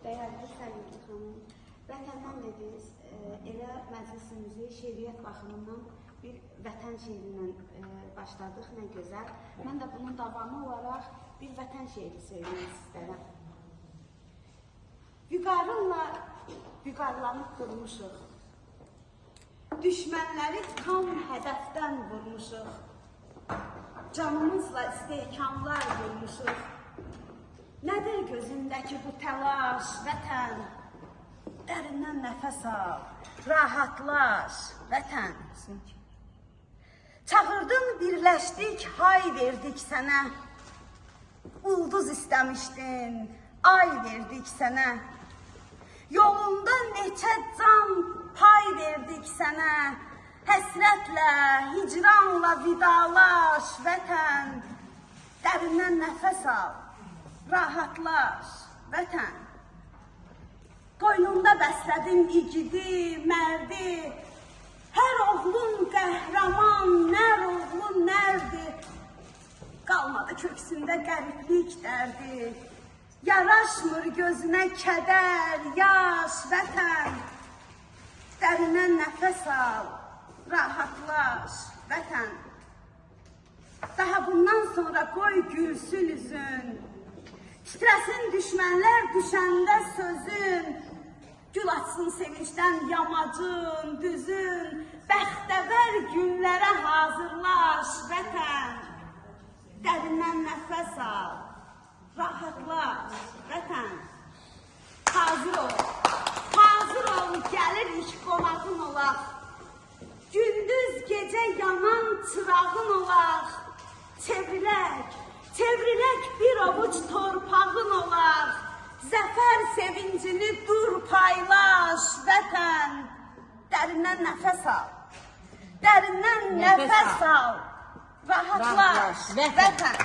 Dəyərli Səliqə xanım, vətəndən dediniz, elə məclisimizi şeiriyyət baxımından bir vətən şeirindən başladıq, nə gözəl. Mən də bunun davamı olaraq bir vətən şeiri söyləmək istərəm. Vüqarlanıb durmuşuq, düşmənləri tam hədəfdən vurmuşuq, canımızla istehkamlar vurmuşuq. Nədir gözündəki bu təlaş, vətən? Dərindən nəfəs al, rahatlaş, vətən. Çağırdın, birləşdik, hay verdik sənə. Ulduz istəmişdin, ay verdik sənə. Yolunda neçə can pay verdik sənə. Həsrətlə, hicranla vidalaş, vətən. Dərindən nəfəs al, rahatlaş, vətən. Qoynunda bəslədin igidi, mərdi. Hər oğlun qəhrəman, nər oğlun nərdi. Qalmadı köksündə qəriblik dərdi. Yaraşmır gözünə kədər, yaş, vətən. Dərindən nəfəs al, rahatlaş, vətən. Daha bundan sonra qoy gülsün üzün. Titresin düşmənlər düşəndə sözün. Gül açsın sevincdən yamacın, düzün. Bəxtəvər günlərə hazırlaş, vətən. Dərindən nəfəs al, rahatlaş, vətən. Hazır ol, gəlirik qonağın olaq. Gündüz gecə yanan çırağın olaq. Çevrilək bir avuç torpağın olaq. Zəfər sevincini dur paylaş, vətən. Dərindən nəfəs al, dərindən nəfəs al, rahatlaş, vətən.